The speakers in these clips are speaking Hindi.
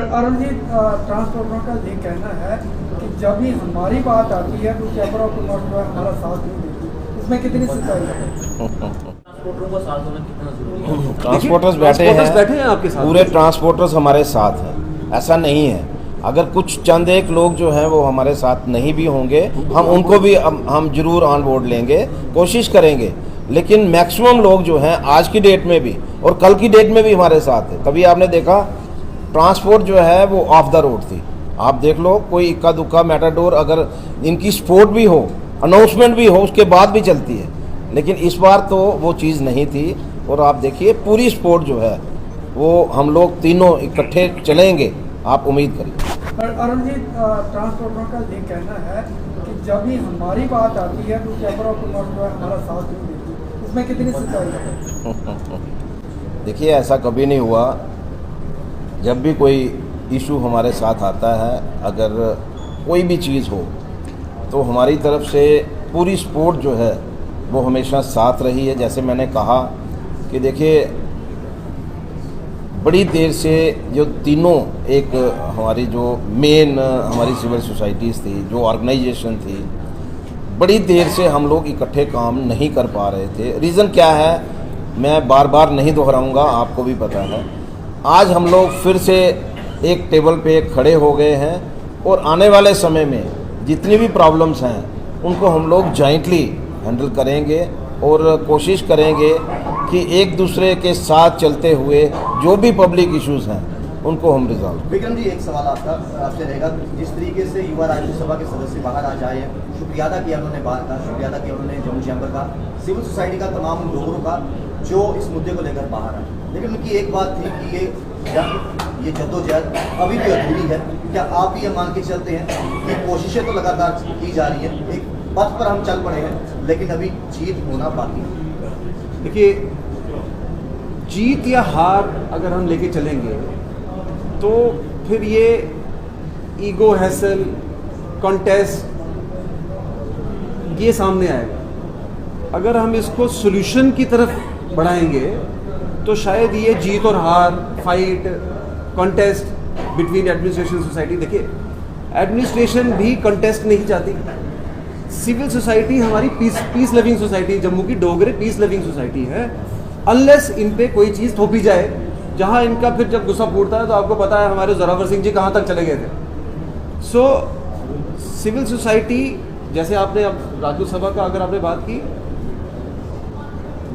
अरुण जी, ट्रांसपोर्टरों का ये कहना है कि जब भी हमारी बात आती है तो चैम्बर ऑफ कॉमर्स जो है हमारा साथ नहीं देती, इसमें कितनी सच्चाई है? ट्रांसपोर्टरों का साथ होना कितना जरूरी है? ट्रांसपोर्टर्स बैठे हैं आपके साथ, पूरे ट्रांसपोर्टर्स हमारे साथ हैं, ऐसा नहीं है। अगर कुछ चंद एक लोग जो हैं वो हमारे साथ नहीं भी होंगे, हम उनको भी हम जरूर ऑन बोर्ड लेंगे, कोशिश करेंगे, लेकिन मैक्सिमम लोग जो हैं आज की डेट में भी और कल की डेट में भी हमारे साथ है। तभी आपने देखा ट्रांसपोर्ट जो है वो ऑफ द रोड थी। आप देख लो, कोई इक्का दुक्का मैटाडोर अगर इनकी स्पोर्ट भी हो, अनाउंसमेंट भी हो, उसके बाद भी चलती है, लेकिन इस बार तो वो चीज़ नहीं थी। और आप देखिए पूरी स्पोर्ट जो है वो हम लोग तीनों इकट्ठे चलेंगे, आप उम्मीद करिए। अरुण जी, ट्रांसपोर्टरों का ये कहना है कि जब भी हमारी बात आती है तो चैम्बर ऑफ कॉमर्स जो है हमारा साथ नहीं देती, इसमें कितनी सच्चाई है? देखिए, ऐसा कभी नहीं हुआ। जब भी कोई इशू हमारे साथ आता है, अगर कोई भी चीज़ हो, तो हमारी तरफ से पूरी सपोर्ट जो है वो हमेशा साथ रही है। जैसे मैंने कहा कि देखिए, बड़ी देर से जो तीनों एक हमारी जो मेन हमारी सिविल सोसाइटीज़ थी, जो ऑर्गेनाइजेशन थी, बड़ी देर से हम लोग इकट्ठे काम नहीं कर पा रहे थे। रीज़न क्या है मैं बार बार नहीं दोहराऊंगा, आपको भी पता है। आज हम लोग फिर से एक टेबल पे खड़े हो गए हैं और आने वाले समय में जितनी भी प्रॉब्लम्स हैं उनको हम लोग जॉइंटली हैंडल करेंगे और कोशिश करेंगे कि एक दूसरे के साथ चलते हुए जो भी पब्लिक इश्यूज हैं उनको हम रिजॉल्व। विक्रम जी, एक सवाल आपसे रहेगा। जिस तरीके से युवा राज्यसभा के सदस्य बाहर आ जाए हैं, शुक्रिया अदा किया उन्होंने बाहर का, शुक्रिया अदा किया उन्होंने जम्मू चैम्बर का, सिविल सोसाइटी का, तमाम लोगों का जो इस मुद्दे को लेकर बाहर आए। लेकिन उनकी एक बात थी कि ये जद्दोजहद अभी भी अधूरी है। क्या आप भी ये मान के चलते हैं कि कोशिशें तो लगातार की जा रही हैं, एक पथ पर हम चल पड़े हैं, लेकिन अभी जीत होना बाकी है? देखिए, जीत या हार अगर हम लेके चलेंगे तो फिर ये ईगो हैसल कॉन्टेस्ट ये सामने आएगा। अगर हम इसको सॉल्यूशन की तरफ बढ़ाएंगे तो शायद ये जीत और हार, fight, contest between administration society, देखिए एडमिनिस्ट्रेशन भी कॉन्टेस्ट नहीं चाहती। सिविल सोसाइटी हमारी पीस लविंग सोसाइटी, जम्मू की डोगरे पीस लविंग सोसाइटी है। अनलेस इन पे कोई चीज़ थोपी जाए, जहाँ इनका फिर जब गुस्सा फूटता है तो आपको पता है हमारे जोरावर सिंह जी कहाँ तक चले गए थे। सो सिविल सोसाइटी, जैसे आपने अब राजपूत सभा का अगर आपने बात की,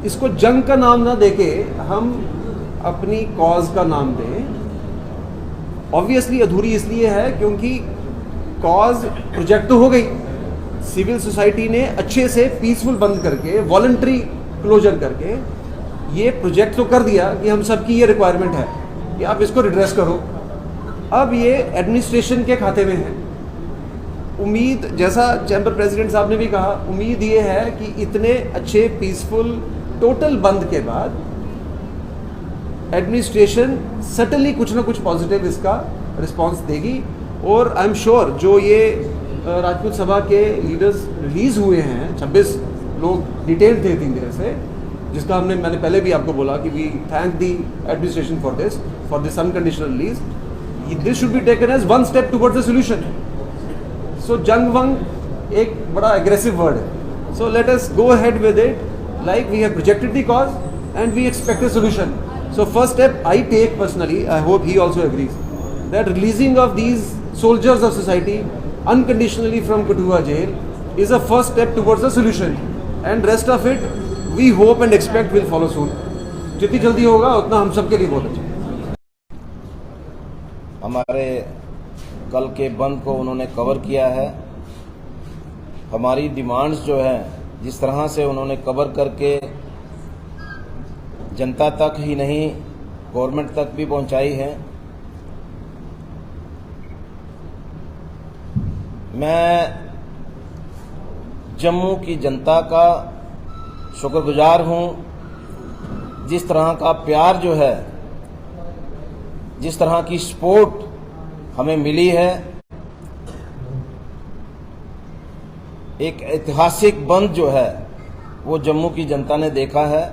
इसको जंग का नाम ना देके हम अपनी कॉज का नाम दें। ऑब्वियसली अधूरी इसलिए है क्योंकि कॉज प्रोजेक्ट तो हो गई, सिविल सोसाइटी ने अच्छे से पीसफुल बंद करके, वॉलंटरी क्लोजर करके ये प्रोजेक्ट तो कर दिया कि हम सबकी ये रिक्वायरमेंट है कि आप इसको रिड्रेस करो। अब ये एडमिनिस्ट्रेशन के खाते में है। उम्मीद, जैसा चैम्बर प्रेसिडेंट साहब ने भी कहा, उम्मीद ये है कि इतने अच्छे पीसफुल टोटल बंद के बाद एडमिनिस्ट्रेशन सटनली कुछ ना कुछ पॉजिटिव इसका रिस्पांस देगी। और आई एम श्योर जो ये राजपूत सभा के लीडर्स रिलीज हुए हैं, 26 लोग डिटेल थे 3 दिन से, जिसका मैंने पहले भी आपको बोला कि we thank the administration for this unconditional release. This should be taken as one step towards the solution. So जंग वंग एक बड़ा एग्रेसिव वर्ड है। So let us go ahead with it like we have projected the cause and we expect a solution. So first step I take personally, I hope he also agrees, that releasing of these soldiers of society unconditionally from Kathua jail is a first step towards a solution, and rest of it we hope and expect will follow soon. जितनी जल्दी होगा उतना हम सबके लिए बहुत अच्छा। हमारे कल के बंद को उन्होंने कवर किया है। हमारी डिमांड्स जो है जिस तरह से उन्होंने कवर करके जनता तक ही नहीं गवर्नमेंट तक भी पहुंचाई है, मैं जम्मू की जनता का शुक्रगुजार हूं। जिस तरह का प्यार जो है, जिस तरह की सपोर्ट हमें मिली है, एक ऐतिहासिक बंद जो है वो जम्मू की जनता ने देखा है।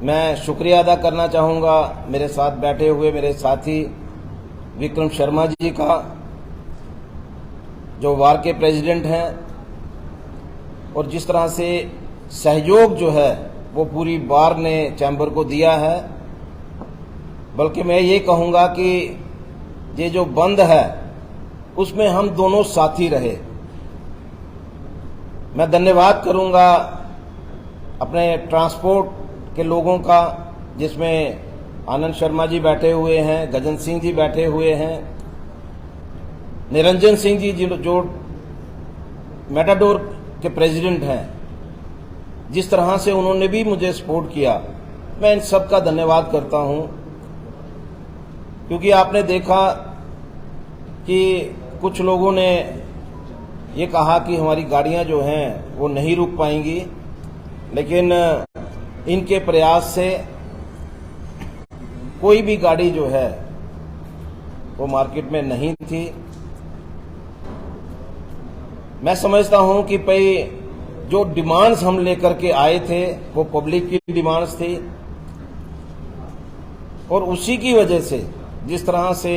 मैं शुक्रिया अदा करना चाहूँगा मेरे साथ बैठे हुए मेरे साथी विक्रम शर्मा जी का, जो वार के प्रेसिडेंट हैं, और जिस तरह से सहयोग जो है वो पूरी बार ने चैम्बर को दिया है। बल्कि मैं ये कहूँगा कि ये जो बंद है उसमें हम दोनों साथी रहे। मैं धन्यवाद करूँगा अपने ट्रांसपोर्ट के लोगों का, जिसमें आनंद शर्मा जी बैठे हुए हैं, गजन सिंह जी बैठे हुए हैं, निरंजन सिंह जी जो मेटाडोर के प्रेसिडेंट हैं, जिस तरह से उन्होंने भी मुझे सपोर्ट किया, मैं इन सब का धन्यवाद करता हूं। क्योंकि आपने देखा कि कुछ लोगों ने ये कहा कि हमारी गाड़ियां जो हैं वो नहीं रुक पाएंगी, लेकिन इनके प्रयास से कोई भी गाड़ी जो है वो मार्केट में नहीं थी। मैं समझता हूं कि भाई जो डिमांड्स हम लेकर के आए थे वो पब्लिक की डिमांड्स थी, और उसी की वजह से जिस तरह से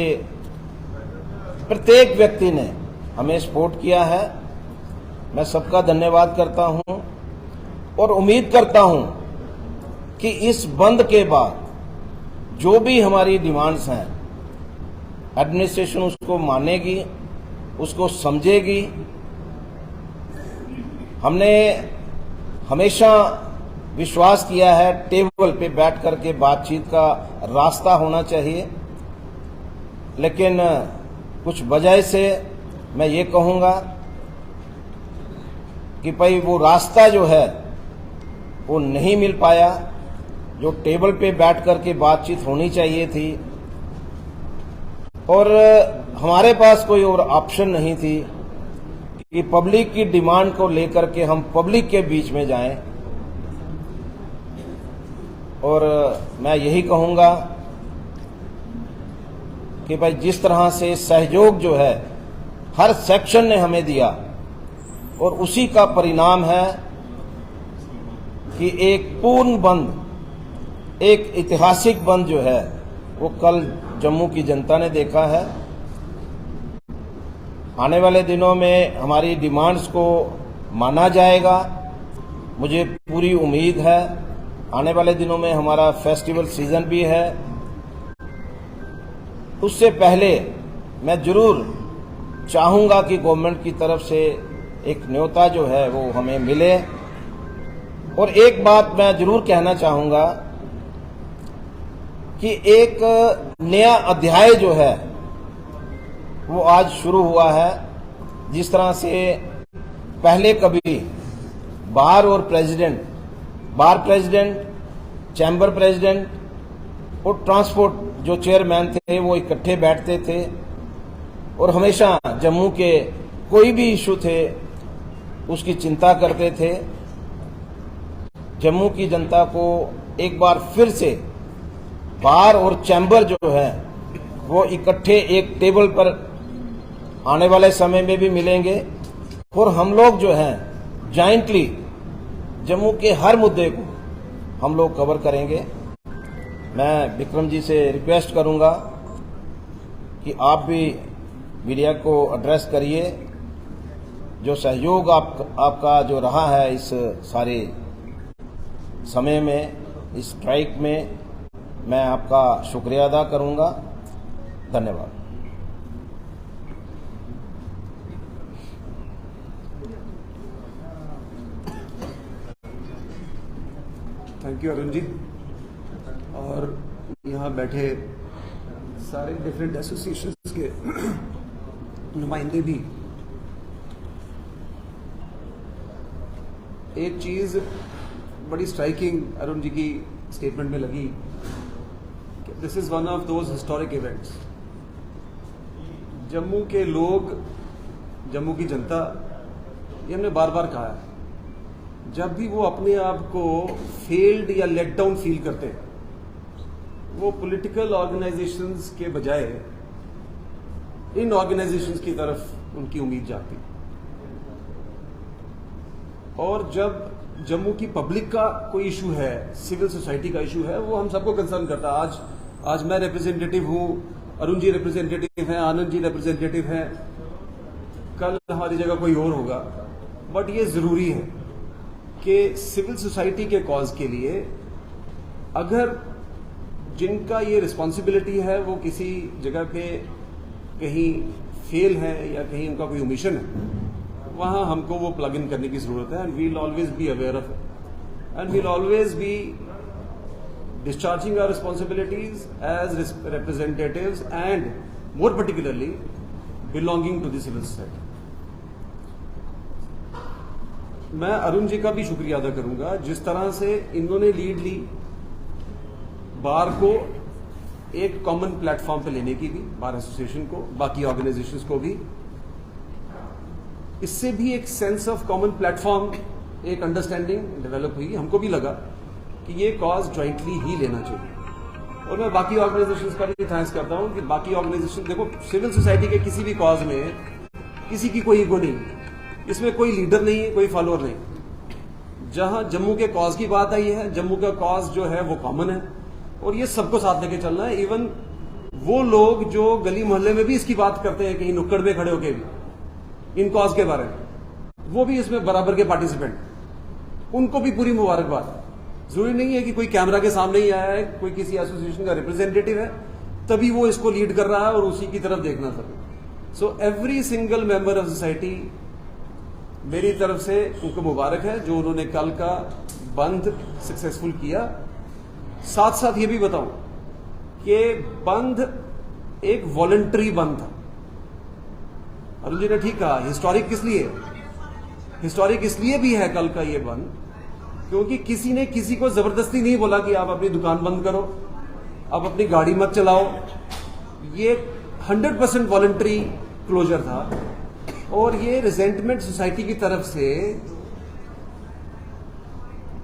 प्रत्येक व्यक्ति ने हमें सपोर्ट किया है, मैं सबका धन्यवाद करता हूं। और उम्मीद करता हूं कि इस बंद के बाद जो भी हमारी डिमांड्स हैं, एडमिनिस्ट्रेशन उसको मानेगी, उसको समझेगी। हमने हमेशा विश्वास किया है टेबल पे बैठ करके बातचीत का रास्ता होना चाहिए, लेकिन कुछ वजह से मैं ये कहूँगा कि भाई वो रास्ता जो है वो नहीं मिल पाया, जो टेबल पे बैठ करके बातचीत होनी चाहिए थी, और हमारे पास कोई और ऑप्शन नहीं थी कि पब्लिक की डिमांड को लेकर के हम पब्लिक के बीच में जाएं। और मैं यही कहूँगा कि भाई जिस तरह से सहयोग जो है हर सेक्शन ने हमें दिया, और उसी का परिणाम है कि एक पूर्ण बंद, एक ऐतिहासिक बंद जो है वो कल जम्मू की जनता ने देखा है। आने वाले दिनों में हमारी डिमांड्स को माना जाएगा, मुझे पूरी उम्मीद है। आने वाले दिनों में हमारा फेस्टिवल सीजन भी है, उससे पहले मैं जरूर चाहूँगा कि गवर्नमेंट की तरफ से एक न्योता जो है वो हमें मिले। और एक बात मैं जरूर कहना चाहूँगा कि एक नया अध्याय जो है वो आज शुरू हुआ है। जिस तरह से पहले कभी बार प्रेसिडेंट, चैम्बर प्रेसिडेंट और ट्रांसपोर्ट जो चेयरमैन थे वो इकट्ठे बैठते थे, और हमेशा जम्मू के कोई भी इशू थे उसकी चिंता करते थे। जम्मू की जनता को एक बार फिर से बार और चैम्बर जो है वो इकट्ठे एक टेबल पर आने वाले समय में भी मिलेंगे, और हम लोग जो हैं जॉइंटली जम्मू के हर मुद्दे को हम लोग कवर करेंगे। मैं विक्रम जी से रिक्वेस्ट करूंगा कि आप भी मीडिया को एड्रेस करिए। जो सहयोग आपका जो रहा है इस सारे समय में, इस स्ट्राइक में, मैं आपका शुक्रिया अदा करूंगा। धन्यवाद। Thank you Arun ji. और यहाँ बैठे सारे डिफरेंट एसोसिएशंस के नुमाइंदे भी। एक चीज़ बड़ी स्ट्राइकिंग अरुण जी की स्टेटमेंट में लगी कि this is one of those historic events. Jammu के लोग, जम्मू की जनता, ये हमने बार बार कहा है, जब भी वो अपने आप को फेल्ड या लेट डाउन फील करते हैं, वो पॉलिटिकल ऑर्गेनाइजेशंस के बजाय इन ऑर्गेनाइजेशंस की तरफ उनकी उम्मीद जाती। और जब जम्मू की पब्लिक का कोई इशू है, सिविल सोसाइटी का इशू है, वो हम सबको कंसर्न करता है। आज मैं रिप्रेजेंटेटिव हूँ, अरुण जी रिप्रेजेंटेटिव हैं, आनंद जी रिप्रेजेंटेटिव हैं, कल हमारी जगह कोई और होगा। बट ये जरूरी है कि सिविल सोसाइटी के कॉज के लिए अगर जिनका ये रिस्पॉन्सिबिलिटी है वो किसी जगह पे कहीं फेल है या कहीं उनका कोई ओमिशन है, वहां हमको वो प्लग इन करने की जरूरत है। And we will always be aware of it and we will always be discharging our responsibilities as representatives and more particularly belonging to the civil society. मैं अरुण जी का भी शुक्रिया अदा करूंगा जिस तरह से इन्होंने लीड ली बार को एक कॉमन प्लेटफॉर्म पे लेने की भी, बार एसोसिएशन को, बाकी ऑर्गेनाइजेशंस को भी। इससे भी एक सेंस ऑफ कॉमन प्लेटफॉर्म, एक अंडरस्टैंडिंग डेवलप हुई। हमको भी लगा कि ये कॉज ज्वाइंटली ही लेना चाहिए। और मैं बाकी ऑर्गेनाइजेशंस का भी थैंक्स करता हूं कि बाकी ऑर्गेनाइजेशन, देखो सिविल सोसाइटी के किसी भी कॉज में किसी की कोई ईगो नहीं, इसमें कोई लीडर नहीं है, कोई फॉलोअर नहीं। जहां जम्मू के कॉज की बात आई है, जम्मू का कॉज जो है वो कॉमन है और ये सबको साथ लेके चलना है। इवन वो लोग जो गली मोहल्ले में भी इसकी बात करते हैं, कहीं नुक्कड़ में खड़े होकर भी इन कॉज के बारे में, वो भी इसमें बराबर के पार्टिसिपेंट, उनको भी पूरी मुबारकबाद। जरूरी नहीं है कि कोई कैमरा के सामने ही आया है, कोई किसी एसोसिएशन का रिप्रेजेंटेटिव है तभी वो इसको लीड कर रहा है और उसी की तरफ देखना सब। So every single member of society, मेरी तरफ से उनको मुबारक है जो उन्होंने कल का बंद सक्सेसफुल किया। साथ साथ ये भी बताऊं कि बंद एक वॉलंटरी बंद था। अरुण जी ने ठीक कहा, हिस्टोरिक किस लिए? हिस्टोरिक इसलिए भी है कल का ये बंद क्योंकि किसी ने किसी को जबरदस्ती नहीं बोला कि आप अपनी दुकान बंद करो, आप अपनी गाड़ी मत चलाओ। ये 100% वॉलंटरी क्लोजर था और ये रिजेंटमेंट सोसाइटी की तरफ से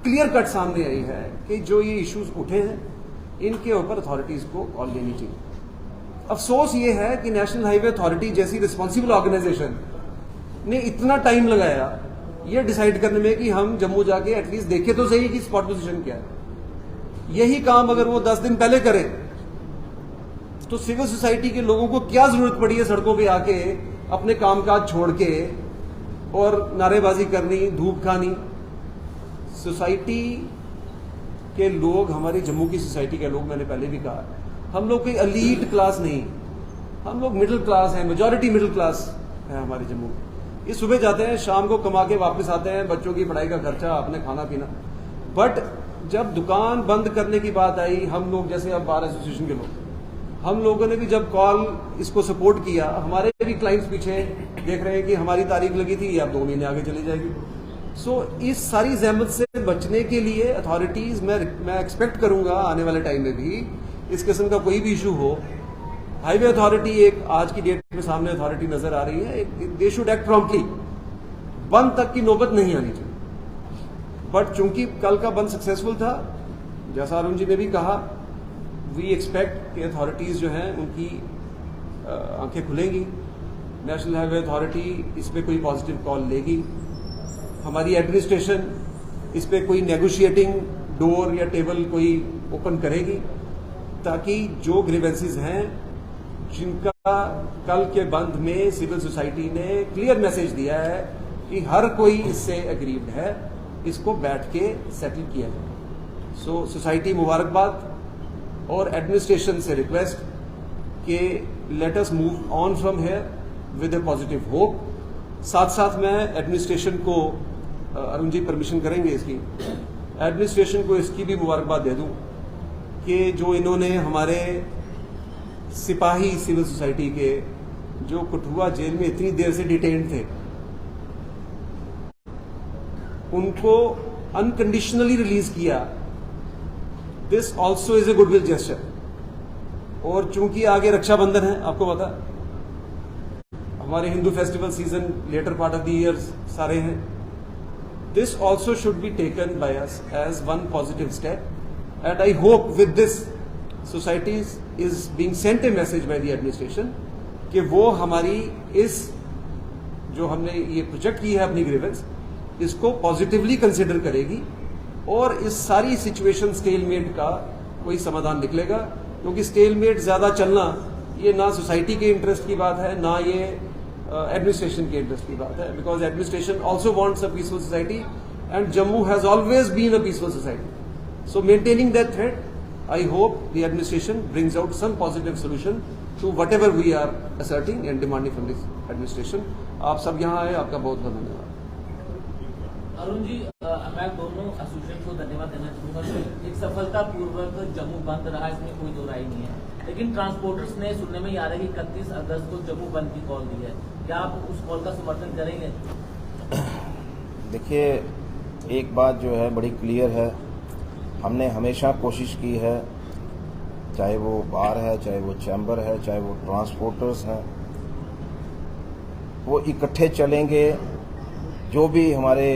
क्लियर कट सामने आई है कि जो ये इश्यूज उठे हैं इनके ऊपर अथॉरिटीज को कॉल लेनी चाहिए। अफसोस ये है कि नेशनल हाईवे अथॉरिटी जैसी रिस्पॉन्सिबल ऑर्गेनाइजेशन ने इतना टाइम लगाया ये डिसाइड करने में कि हम जम्मू जाके एटलीस्ट देखे तो सही कि स्पॉट पोजीशन क्या है। यही काम अगर वो 10 दिन पहले करें तो सिविल सोसाइटी के लोगों को क्या जरूरत पड़ी है सड़कों पे आके अपने कामकाज छोड़ के और नारेबाजी करनी, धूप खानी। सोसाइटी के लोग, हमारी जम्मू की सोसाइटी के लोग, मैंने पहले भी कहा, हम लोग कोई एलीट क्लास नहीं, हम लोग मिडिल क्लास हैं, मेजॉरिटी मिडिल क्लास है हमारे जम्मू। ये सुबह जाते हैं, शाम को कमा के वापस आते हैं, बच्चों की पढ़ाई का खर्चा, अपने खाना पीना। बट जब दुकान बंद करने की बात आई, हम लोग जैसे अब बार एसोसिएशन के लोग, हम लोगों ने भी जब कॉल इसको सपोर्ट किया, हमारे भी क्लाइंट्स पीछे देख रहे हैं कि हमारी तारीख लगी थी, अब 2 महीने आगे चली जाएगी। सो इस सारी जहमत से बचने के लिए अथॉरिटीज, मैं एक्सपेक्ट करूंगा आने वाले टाइम में भी इस किस्म का कोई भी इशू हो, हाईवे अथॉरिटी एक आज की डेट में सामने अथॉरिटी नजर आ रही है, दे शुड एक्ट प्रॉम्प्टली। बंद तक की नौबत नहीं आनी चाहिए। बट चूंकि कल का बंद सक्सेसफुल था, जैसा अरुण जी ने भी कहा, वी एक्सपेक्ट कि अथॉरिटीज जो हैं उनकी आंखें खुलेंगी, नेशनल हाईवे अथॉरिटी इस पर कोई पॉजिटिव कॉल लेगी, हमारी एडमिनिस्ट्रेशन इस पर कोई नेगोशिएटिंग डोर या टेबल कोई ओपन करेगी ताकि जो ग्रीवेंसेस हैं जिनका कल के बंद में सिविल सोसाइटी ने क्लियर मैसेज दिया है कि हर कोई इससे एग्रीव्ड है, इसको बैठ के सेटल किया जाए। सो सोसाइटी मुबारकबाद और एडमिनिस्ट्रेशन से रिक्वेस्ट कि let us move on from here with A positive hope. साथ साथ मैं एडमिनिस्ट्रेशन को, अरुण जी परमिशन करेंगे इसकी, एडमिनिस्ट्रेशन को इसकी भी मुबारकबाद दे दूं कि जो इन्होंने हमारे सिपाही सिविल सोसाइटी के जो कठुआ जेल में इतनी देर से डिटेन्ड थे, उनको अनकंडीशनली रिलीज किया। This also is a goodwill gesture. और चूंकि आगे रक्षाबंधन है, आपको पता, हमारे Hindu festival season latter part of the year सारे हैं, this also should be taken by us as one positive step. And I hope with this societies is being sent a message by the administration कि वो हमारी इस जो हमने ये प्रोजेक्ट की है अपनी ग्रीवेंस, इसको पॉजिटिवली कंसिडर करेगी और इस सारी सिचुएशन स्टेलमेट का कोई समाधान निकलेगा, क्योंकि स्टेलमेट ज्यादा चलना ये ना सोसाइटी के इंटरेस्ट की बात है, ना ये एडमिनिस्ट्रेशन के इंटरेस्ट की बात है, because administration also wants a peaceful society and Jammu has always been a peaceful society. So maintaining that thread, I hope the administration brings out some positive solution to whatever we are asserting and demanding from this administration. आप सब यहाँ आए, आपका बहुत बहुत धन्यवाद. अरुण जी, मैं दोनों एसोसिएशन को धन्यवाद देना चाहूंगा कि एक सफलतापूर्वक जम्मू बंद रहा, इसमें कोई दो राय नहीं है. लेकिन ट्रांसपोर्टर्स ने सुनने में आ रहा है कि 31 अगस्त को जम्मू बंद की कॉल दी है. क्या आप उस कॉल का समर्थन करेंगे? देखिए, एक बात जो है बड़ी क्लियर है, हमने हमेशा कोशिश की है, चाहे वो बार है, चाहे वो चैम्बर है, चाहे वो ट्रांसपोर्टर्स हैं, वो इकट्ठे चलेंगे. जो भी हमारे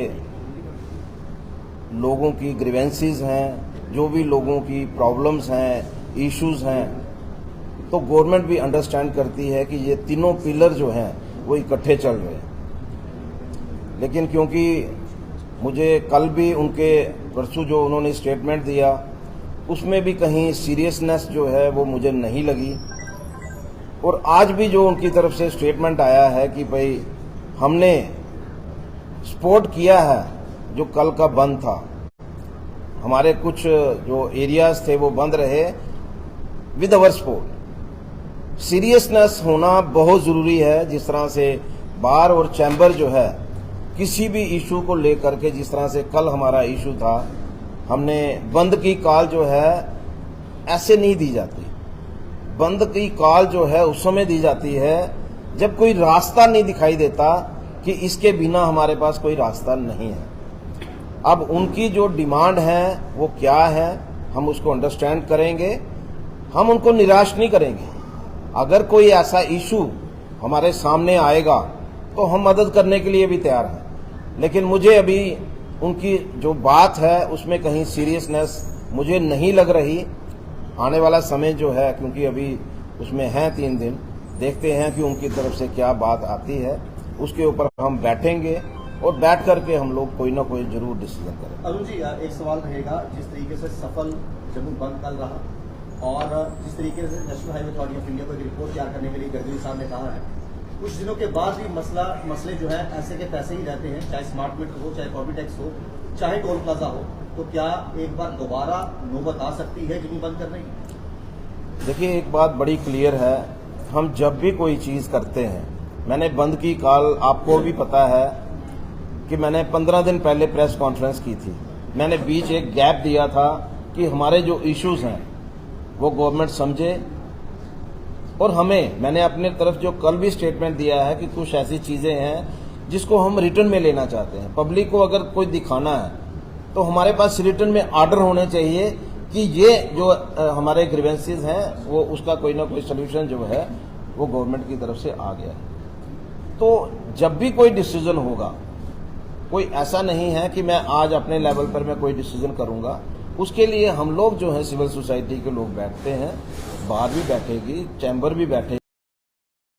लोगों की ग्रीवेंसीज हैं, जो भी लोगों की प्रॉब्लम्स हैं, इश्यूज हैं, तो गवर्नमेंट भी अंडरस्टैंड करती है कि ये तीनों पिलर जो हैं वो इकट्ठे चल रहे हैं. लेकिन क्योंकि मुझे कल भी उनके परसों जो उन्होंने स्टेटमेंट दिया उसमें भी कहीं सीरियसनेस जो है वो मुझे नहीं लगी, और आज भी जो उनकी तरफ से स्टेटमेंट आया है कि भाई हमने सपोर्ट किया है जो कल का बंद था, हमारे कुछ जो एरियाज थे वो बंद रहे विद अवर सपोर्ट. सीरियसनेस होना बहुत ज़रूरी है. जिस तरह से बार और चैम्बर जो है किसी भी इशू को लेकर के, जिस तरह से कल हमारा इशू था, हमने बंद की कॉल जो है ऐसे नहीं दी जाती. बंद की कॉल जो है उस समय दी जाती है जब कोई रास्ता नहीं दिखाई देता कि इसके बिना हमारे पास कोई रास्ता नहीं है. अब उनकी जो डिमांड है वो क्या है, हम उसको अंडरस्टैंड करेंगे, हम उनको निराश नहीं करेंगे. अगर कोई ऐसा इशू हमारे सामने आएगा तो हम मदद करने के लिए भी तैयार हैं. लेकिन मुझे अभी उनकी जो बात है उसमें कहीं सीरियसनेस मुझे नहीं लग रही. आने वाला समय जो है, क्योंकि अभी उसमें हैं 3 दिन, देखते हैं कि उनकी तरफ से क्या बात आती है, उसके ऊपर हम बैठेंगे और बैठ करके हम लोग कोई ना कोई जरूर डिसीजन करें. अरुण जी, एक सवाल रहेगा. जिस तरीके से सफल जम्मू बंद कल रहा और जिस तरीके से national highway authority of India को एक रिपोर्ट तैयार करने के लिए गडकरी साहब ने कहा है, कुछ दिनों के बाद भी मसले जो है ऐसे के तैसे ही रहते हैं, चाहे स्मार्ट मीटर हो, चाहे प्रॉपर्टी टैक्स हो, चाहे टोल प्लाजा हो, तो क्या एक बार दोबारा नौबत आ सकती है जम्मू बंद करने की? देखिए, एक बात बड़ी क्लियर है, हम जब भी कोई चीज़ करते हैं, मैंने बंद की कॉल, आपको भी पता है कि मैंने 15 दिन पहले प्रेस कॉन्फ्रेंस की थी. मैंने बीच एक गैप दिया था कि हमारे जो इश्यूज हैं वो गवर्नमेंट समझे, और मैंने अपने तरफ जो कल भी स्टेटमेंट दिया है कि कुछ ऐसी चीज़ें हैं जिसको हम रिटर्न में लेना चाहते हैं. पब्लिक को अगर कोई दिखाना है तो हमारे पास रिटर्न में ऑर्डर होने चाहिए कि ये जो हमारे ग्रीवेंसीज हैं वो उसका कोई ना कोई सोल्यूशन जो है वो गवर्नमेंट की तरफ से आ गया है. तो जब भी कोई डिसीजन होगा, कोई ऐसा नहीं है कि मैं आज अपने लेवल पर मैं कोई डिसीजन करूंगा. उसके लिए हम लोग जो है सिविल सोसाइटी के लोग बैठते हैं, बार भी बैठेगी, चैम्बर भी बैठेगी.